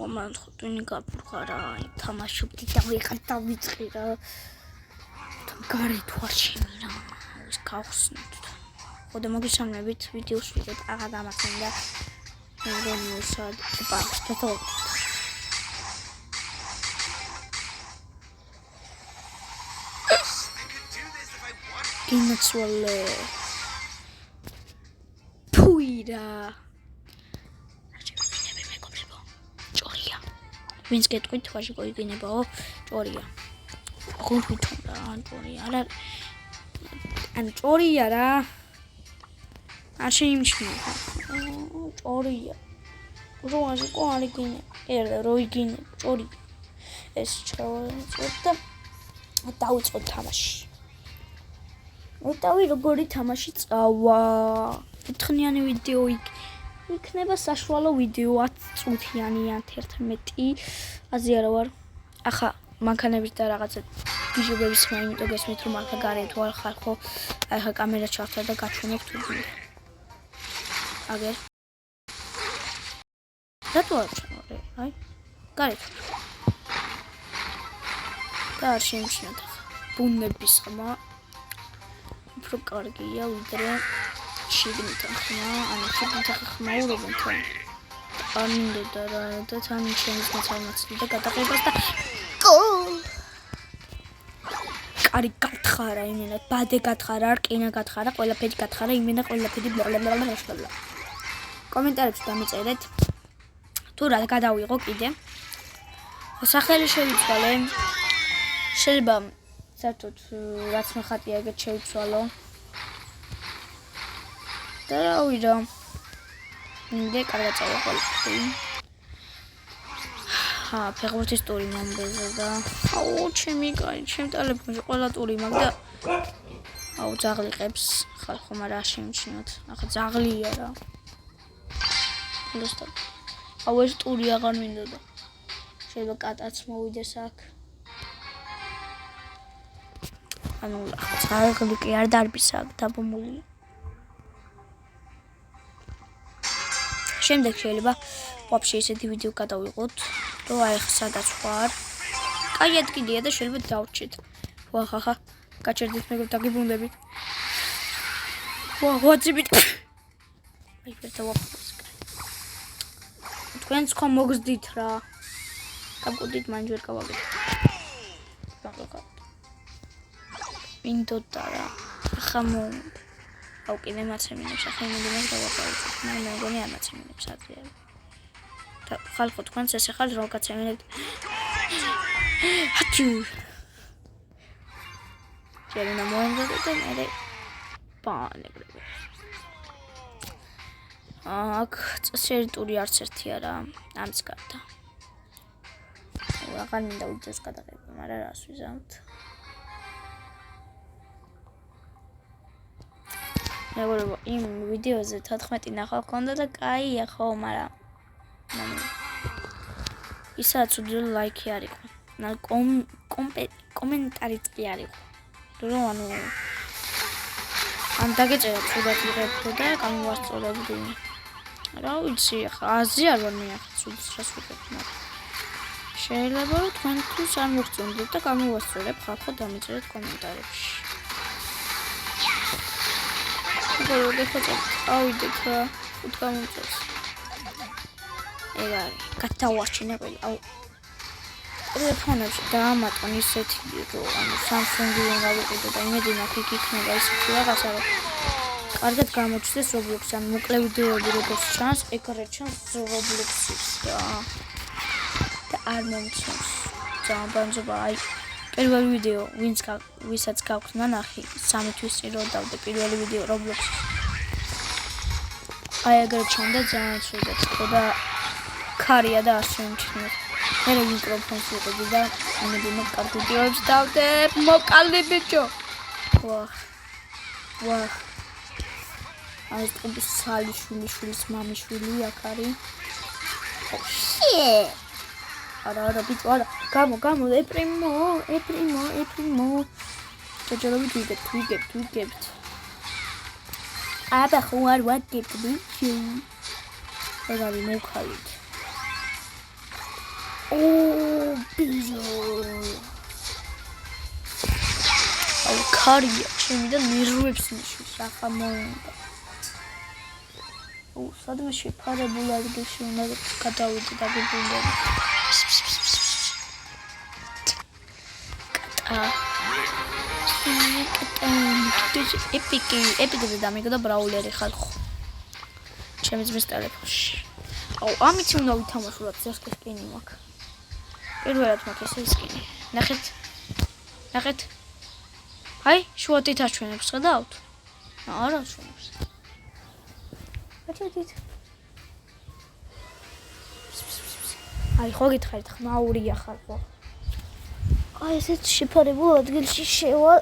მან ხუთინი გაფურღარა, თამაშობდი და ვიღარ დავიწყე რა. გარეთ ვარ შემირა. ის გავხსნით. ხოდა მოგესალმებით ვიდეოს ვიდეთ აღარ დამახსენდა. მეგონი უსად პასტო. გინაცვალე. ფუირა. ვინც გეტყვით ვაში გოიგინებაო ჭორია. ხო თვითონ რა ჭორია რა. ან ჭორია რა. არ შეიმჩნევა. ჭორია. როაზე ყარი გინე. ერა როიგინე ჭორი. ეს ჩავწერდა. დავიწყოთ თამაში. მეტავი როგორი თამაში წავა. ერთხნიანი ვიდეო იქნება საშუალო ვიდეო 10 წუთიანია 11 აზი არა ვარ ახლა მანქანების და რაღაცა გიჟობების ხმა იმიტომ გესმით რომ ახლა გარეთ ვარ ხალხო ახლა კამერა ჩავხდა და გაჩვენებ თუ გინდა აგერ რატო არ ჩავარე აი გარეთ და არ შემჩნევთ ბუნების ხმა უფრო კარგია ვიდრე შიგნითა ხმა, ანუ შიგნითა ხმა უბრალოდ თან. არ მინდოდა რა და თან ჩემს მოცემაცი და გადაყებას და გოლ. კარი გათხარა იმენა, ბადე გათხარა, რკინა გათხარა, ყველაფერი გათხარა, იმენა ყველაფერი ბლა. კომენტარებში დამიწერეთ. თუ რა გადავიღო კიდე. სახელი შევიცვალე. შეიძლება საერთოდ რაც მახატია ეგეთ შევიცვალო. და რავი მინდა კარგად წავაყოლო. ფეხბურთის ტური მომბეზე და აუ ჩემი კაი, ჩემ ტელეფონში ყველა ტური მაქვს და აუ ძაღლიყებს ხალხო, მაგრამ არ შემჩნიოთ. ახლა ძაღლია რა. просто აუ ეს ტური აღარ მინდოდა. შეიძლება კატაც მოვიდეს აქ. ანუ ძაღლი კი არ დარბის აქ დაბომული. შემდეგ შეიძლება ვაფშე ესეთი ვიდეო გადავიღოთ, რომ აი ხა სადაც ვარ. კაი ადგილია და შეიძლება დავრჩეთ. ხახა, გაჩერდით მეგობრებო, დაგიბრუნდებით. ვაძიბით. აი ფერთა ვაფშე. თქვენც ხომ მოგზდით რა. გამკუდით მაინც ვერ გავაგეთ. ხახა. მინდოდა რა. ხა აუ კიდე მაცემინებს ახლა იმედია დავაყავოთ. მაგრამ მეგონი არ მაცემინებს აზრია. და ხალხო თქვენც ესე ხარ რომ გაცემინებთ. ჰაჩუ. ჯერნა მოემზადეთ და მე პანეგრები. აქ წესერი ტური არც ერთი არა ამც გარდა. აღარ მინდა ვიდეოს გადაღება, მაგრამ რას ვიზამთ. მეგობრებო, იმ ვიდეოზე 14 ნახვა ჰქონდა და კაია ხო, მაგრამ ისაც უდრე ლაიქი არ იყო. კომენტარიც კი არ იყო. რომ ან დაგეწერა ცუდად ვიღებდო და გამოვასწორებდი. რა ვიცი, ახლა აზრი არ ვარ მე ახლა ცუდს რას ვიღებ, მაგრამ შეიძლება რომ თქვენთვის არ მოგწონდეთ და გამოვასწორებ ხალხო დამიწერეთ კომენტარებში. გოლო ხოჭა ავიდეთ რა უთქ გამოწეს ეგ არის გადავარჩინე ყველა აუ ტელეფონებში დაამატონ ისეთი რომ ანუ Samsung-ი გავიყიდო და იმედი მაქვს იქ იქნება ისეთი რაღაცა რომ კარგად გამოჩნდეს Roblox-ი ან მოკლე ვიდეოები როგორც ჩანს ეგ რა ჩანს Roblox-ის და არ მომწონს ძამბანჯობა აი პირველი ვიდეო ვისაც გაქვთ ნახი 3 თვის წინ რო დავდე პირველი ვიდეო Roblox-ის აი ეგრე ჩანდა ძალიან ცუდად ხოდა ქარია და არ შემჩნევ მე მიკროფონს ვიყიდი და იმედი მაქვს კარგ ვიდეოებს დავდე მოკალი ბიჭო ვახ აი ეს სალიშვილის მამიშვილი აქ არის არა ბიჭო არა გამო ეპრიმო ჯოჯოლობი თვიგებთ აბა ხო არ ვაგებთ ბიჭო ეგ არის მოვხალით ბიზო. აუ კარია, ჩემი და ნერვებს მიშვის, ახლა მოუნდა. სადმე შეფარებულ ადგილში უნდა გადავიდე და გიბუნდები. ეპიკი დამიგდა ბრაულერი ხალხო. ჩემი ძმის ტელეფონში. აუ, ამით უნდა ვითამაშო, რაც ეს სკინი მაქვს. პირველად მაქვს ეს სკინი. ნახეთ. აი, შუათით აჩვენებს, ხედავთ? არა, აჩვენებს. აჩვენეთ. აი, ხო გითხარით, ხმაურია ხალხო. აი, ესეთ შეფარებულ ადგილში შევალ.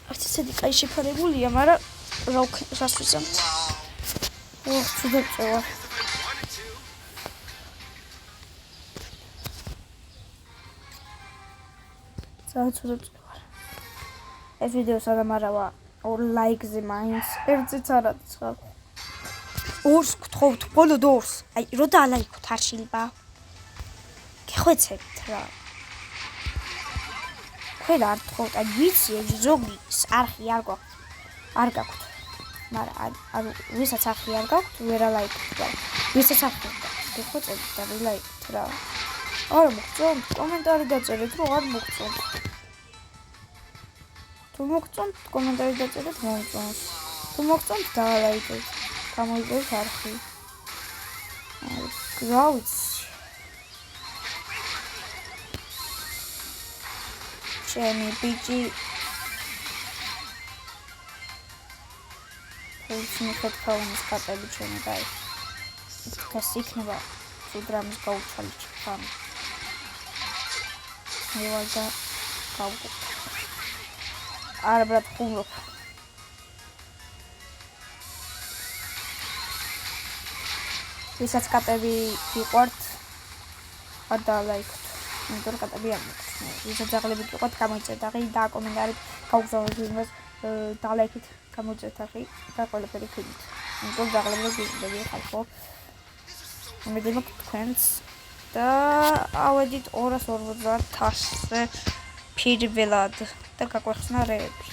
არც ესეთი კაი შეფარებულია, მაგრამ რას ვიზამთ? ცუდად წევა. ცუდად წევა. ეს ვიდეო სადამარავა 2 ლაიქზე მაინც, ერთზეც არ არის ხალხო. 2-ს გთხოვთ, ბოლო 2-ს. აი, რო დაალაიქოთ არ შეიძლება. გეხვეცებთ რა. ხელ არ გთხოვთ, აი ვიცი, ზოგი არხი არ გაქვთ. მაგრამ ანუ ვისაც არხი არ გაქვთ, ვერ ალაიქოთ. ვისაც არხი გაქვთ, გეხვეცებთ და ლაიქოთ რა. არ მოგწონთ, კომენტარი დაწერეთ, რომ არ მოგწონთ. თუ მოგწონთ, კომენტარი დაწერეთ, მომწონს. თუ მოგწონთ, დაალაიქეთ. გამოიწერეთ არხი. გავიცი. ჩემი ბიჭი მიხეთ ქავნის კატები ჩემი და ეს იქნება სუდრამის გაუჩალი ჩქამ. მევადა გავუკ. არა ბრატ ხუმრობ. ვისაც კატები იყვართ, არ დაალაიქოთ. იმიტომ კატები არ მოხდეს. ვისაც ძაღლები გიყვართ, გამოიწერეთ აღი და კომენტარით გავგზავნოთ იმას დაალაიქეთ, გამოიწერეთ აღი და ყველაფერი ქვით. იმიტომ ძაღლები გიყვართ ხალხო. იმედი მაქვს თქვენს და ავედით 250,000-ზე პირველად და გაგვეხსნა რეები.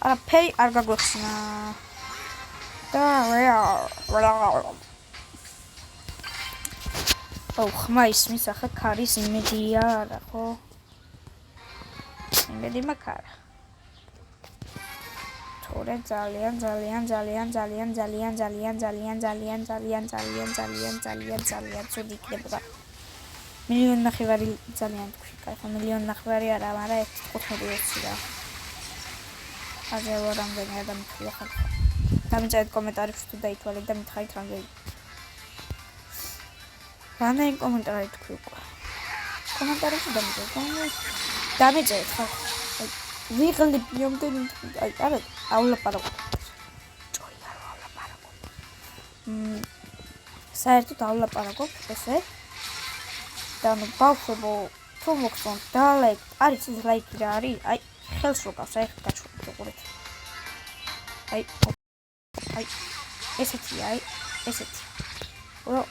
არაფერი არ გაგვეხსნა. და ხმა ისმის ახლა ქარის იმედია არა ხო? იმედი მაქვს არა. თორე ძალიან ცუდი იქნებოდა. 1,5 მილიონი ძალიან თქვი. კაი, 1,5 მილიონი არა, მაგრამ 1.15 რა. აგერ რამდენი ადამიანი თქვია ხალხო. დამიწერეთ კომენტარებში თუ დაითვალეთ და მითხარით რამდენი. რამდენი კომენტარი თქვი უკვე. კომენტარებში დამიწერეთ ხალხო. ვიღლები რამდენი აი არა აულაპარაკობ. ჭოი არ აულაპარაკობ. საერთოდ აულაპარაკობ ესე. და ნუ ბავშვებო თუ მოგწონთ და ლაიქ არის ის ლაიქი რა არის? აი ხელს რო გავს აი გაჩვენეთ უყურეთ. აი ესეთი.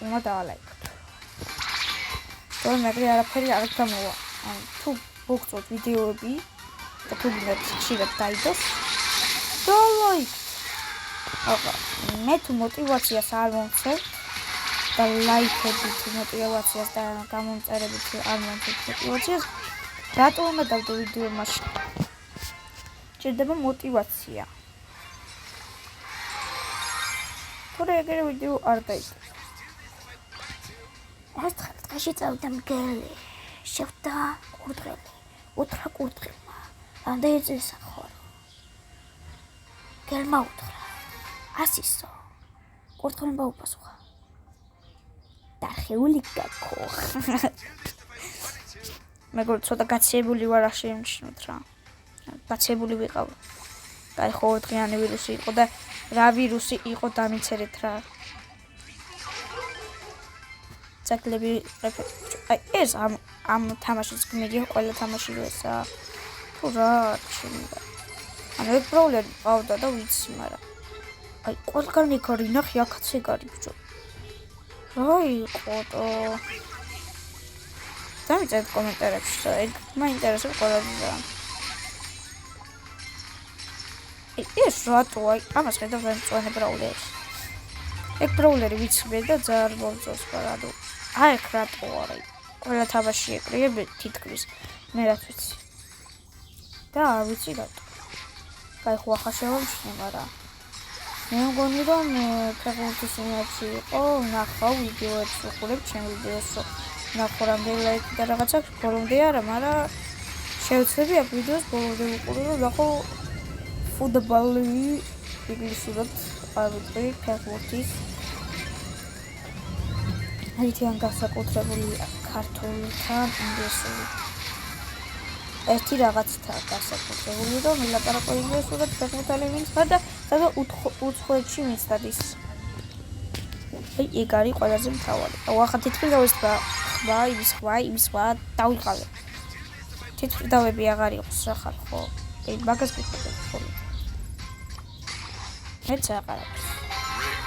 უნდა დაალაიქოთ. თორე მე არაფერი არ გამოვა. ანუ თუ მოგწონთ ვიდეოები და თუ გინდათ ხშირად დაიდოს და ლაიქ. აბა მე თუ мотиваციას არ მომცემ და ლაიქებით мотиваციას და გამომწერებით არ მომცემ мотиваციას რატო უნდა დავდო ვიდეო მაშინ? ჭირდება мотиваცია. თორე ეგრე ვიდეო არ დაიდოს. ერთხელ დღეში წავიდა მგელი, შევდა კურდღელი, უთხრა კურდღელმა, რამდენი წელსა ხარ? მგელმა უთხრა, ასისო, კურდღელმა უპასუხა, დახეული გაქო. მეგობრ, ცოტა გაციებული ვარ, არ შეიმჩნევთ რა. გაციებული ვიყავ. კაი, ხო, დღიანი ვირუსი იყო და რა ვირუსი იყო დამიწერეთ რა. ძაღლები აი ეს ამ თამაშის გმირია ყველა თამაში რო ესა. თუ რა შეიძლება. ანუ ეგ პრობლემა ყავდა და ვიცი, მაგრამ აი ყველგან იქ არის ნახე აქაც ეგ არის ბიჭო. როიყოტო დამიწერეთ კომენტარებში და ეგ მაინტერესებს ყველაზე ეს რატოა ამას ხედავ რა მწვანე ბრაულერი ეგ ბრაულერი ვიცხმე და ძალიან მომწონს პარადო აი ეგ რატოა რა ყველა თამაში ეკრიებ თითქმის მე რაც ვიცი და არ ვიცი რატო კაი ხო ახლა შევამჩნევ რა მე მგონი რომ ფეხბურთის ინიაცი იყო ნახავ ვიდეოებს ვიყურებ ჩემ ვიდეოსო ნახო რამდენი ლაიქი და რაღაცა ბოლომდე არა მაგრამ შევცდები აქ ვიდეოს ბოლომდე ვიყურე რომ ნახო ფუტბოლი ინგლისურად არ ვიცი ფეხბურთის აითიან განსაკუთრებული ქართულთან ინგლისური ერთი რაღაცა განსაკუთრებული რომ ვილაპარაკო ინგლისურად ფეხბურთელი ვინც ხარ და სადღა უცხოეთში ვინც დადის აი ეგ არის ყველაზე მთავარი ახლა თითქმის დავესწრა იმის ხვა დავიყავე თვითმფრინავები აღარ იყოს ახალ ხო აი მაგას ვიხდები ხო მეც აღარ აქვს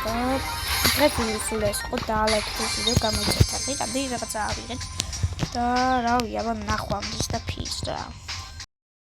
და დღეს სულ ეს ხო დაალექთის ვიდეო გამოიწერთ ახლა რაღაცა ავიღეთ და რავი აბა ნახვამდის და ფის რა